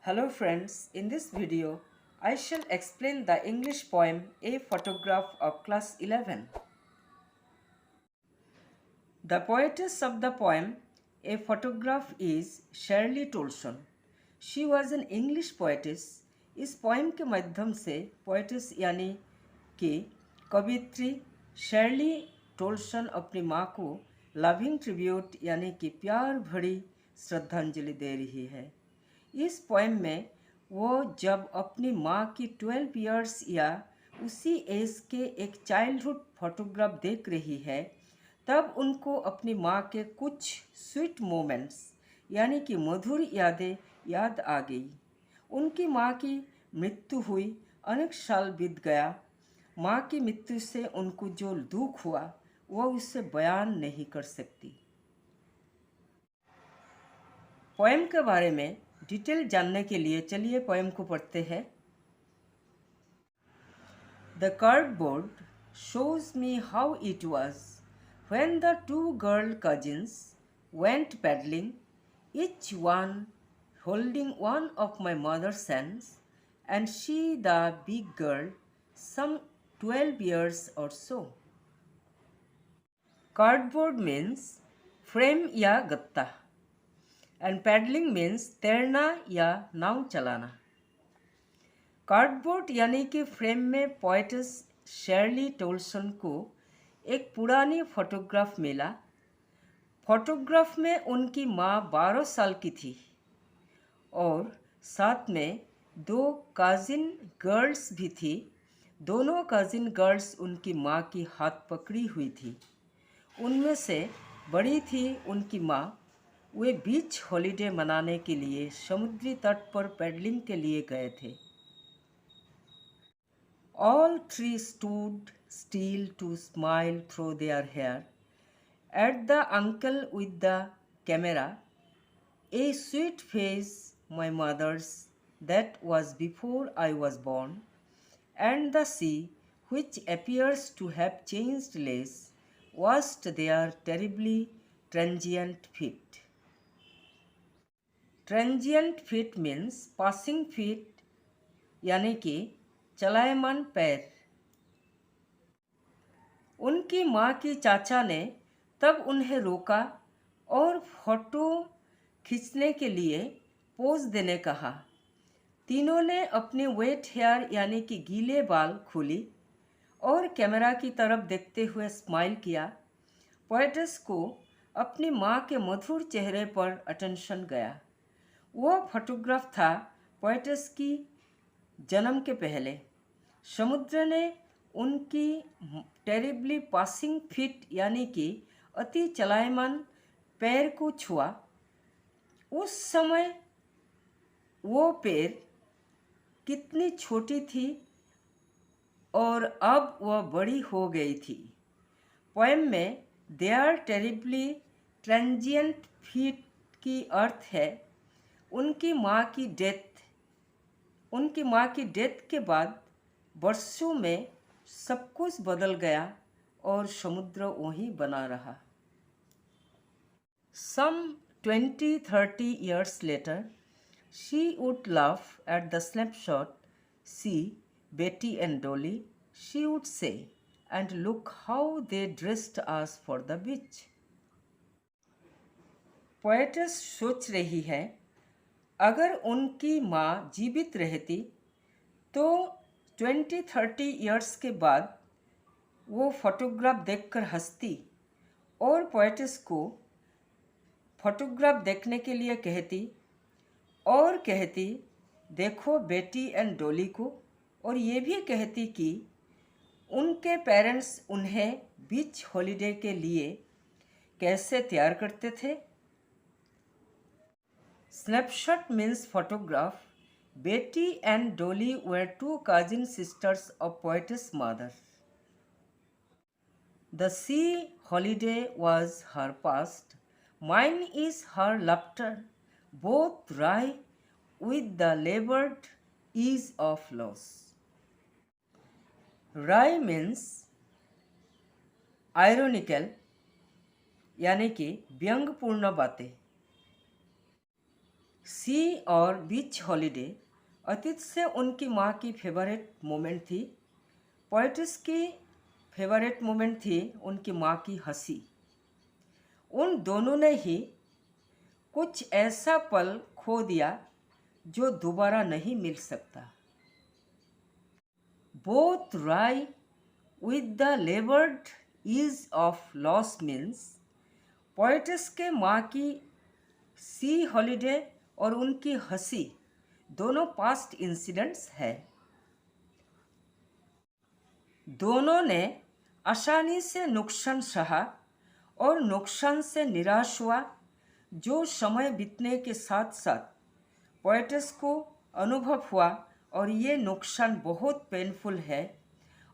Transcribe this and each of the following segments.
Hello friends, in this video I shall explain the English poem A Photograph of Class 11. The poetess of the poem A Photograph is Shirley Tolson. She was an English poetess. इस poem के माध्यम से poetess यानी कि कवित्री Shirley टोल्सन अपनी माँ को loving tribute यानी कि प्यार भरी श्रद्धांजलि दे रही है। इस पोएम में वो जब अपनी माँ की 12 इयर्स या उसी एज के एक चाइल्डहुड फोटोग्राफ देख रही है, तब उनको अपनी माँ के कुछ स्वीट मोमेंट्स यानी कि मधुर यादें याद आ गई। उनकी माँ की मृत्यु हुई, अनेक साल बीत गया। माँ की मृत्यु से उनको जो दुख हुआ वो उससे बयान नहीं कर सकती। पोएम के बारे में डिटेल जानने के लिए चलिए पोएम को पढ़ते हैं। The cardboard shows me how it was when the two girl cousins went paddling, each one holding one of my mother's hands, and she the big girl, some 12 years or so. Cardboard means frame या गत्ता and paddling means तैरना या नाव चलाना। Cardboard यानी कि frame में poetess Shirley टोल्सन को एक पुरानी फोटोग्राफ मिला। फोटोग्राफ में उनकी माँ 12 साल की थी और साथ में दो कजिन गर्ल्स भी थी। दोनों कजिन गर्ल्स उनकी माँ की हाथ पकड़ी हुई थी। उनमें से बड़ी थी उनकी माँ। वे बीच हॉलिडे मनाने के लिए समुद्री तट पर पैडलिंग के लिए गए थे। All three stood still to smile through their hair at the uncle with the camera, a sweet face my mother's that was before I was born, and the sea, which appears to have changed less, washed their terribly transient feet. Transient feet means passing feet यानी कि चलायमान पैर। उनकी माँ की चाचा ने तब उन्हें रोका और फोटो खींचने के लिए पोज देने कहा। तीनों ने अपने वेट हेयर यानी कि गीले बाल खोली और कैमरा की तरफ देखते हुए स्माइल किया। पोएटेस को अपनी माँ के मधुर चेहरे पर अटेंशन गया। वो फोटोग्राफ था पोएटेस की जन्म के पहले। समुद्र ने उनकी टेरिबली पासिंग फीट यानी कि अति चलायमान पैर को छुआ। उस समय वो पैर कितनी छोटी थी और अब वह बड़ी हो गई थी। पोएम में देयर टेरिबली ट्रांजिएंट फीट की अर्थ है उनकी माँ की डेथ के बाद वर्षों में सब कुछ बदल गया और समुद्र वहीं बना रहा। Some 20-30 years later, she would laugh at the snapshot, see Betty and Dolly, she would say, and look how they dressed us for the beach. Poetess सोच रही है, अगर उनकी माँ जीवित रहती तो 20-30 इयर्स के बाद वो फोटोग्राफ देखकर हंसती और पोएटेस को फोटोग्राफ देखने के लिए कहती देखो बेटी एंड डॉली को, और ये भी कहती कि उनके पेरेंट्स उन्हें बीच हॉलिडे के लिए कैसे तैयार करते थे। Snapshot means photograph. Betty and Dolly were two cousin sisters of poetess mother. The sea holiday was her past. Mine is her laughter, both wry with the labored ease of loss. Wry means ironical यानी कि व्यंग्यपूर्ण बातें। सी और बीच holiday अतीत से उनकी माँ की फेवरेट मोमेंट थी। पोएटिस की फेवरेट मोमेंट थी उनकी माँ की हंसी। उन दोनों ने ही कुछ ऐसा पल खो दिया जो दोबारा नहीं मिल सकता। Both rye with the levered ease of loss means poetess के माँ की सी हॉलिडे और उनकी हंसी दोनों पास्ट इंसिडेंट्स है। दोनों ने आसानी से नुकसान सहा और नुकसान से निराश हुआ, जो समय बीतने के साथ साथ पोएटिस को अनुभव हुआ और ये नुकसान बहुत पेनफुल है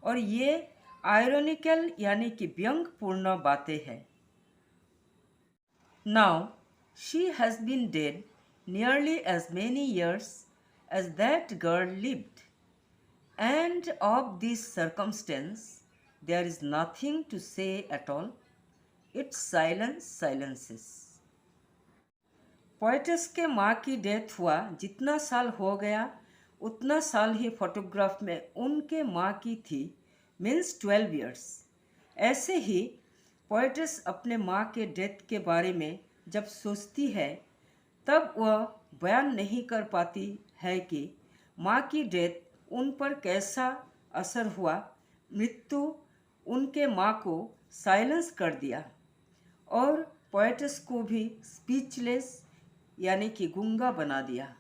और ये आयरनिकल यानी कि व्यंग्यपूर्ण बातें हैं। Now she has been dead nearly as many years as that girl lived, and of this circumstance there is nothing to say at all. Its silence silences. Poet's के माँ की डेथ हुआ, जितना साल हो गया उतना साल ही फोटोग्राफ में उनके माँ की थी, मीन्स 12 years। ऐसे ही पोएटिस अपने माँ के डेथ के बारे में जब सोचती है तब वह बयान नहीं कर पाती है कि माँ की डेथ उन पर कैसा असर हुआ। मृत्यु उनके माँ को साइलेंस कर दिया और पोएटिस को भी स्पीचलेस यानी कि गूंगा बना दिया।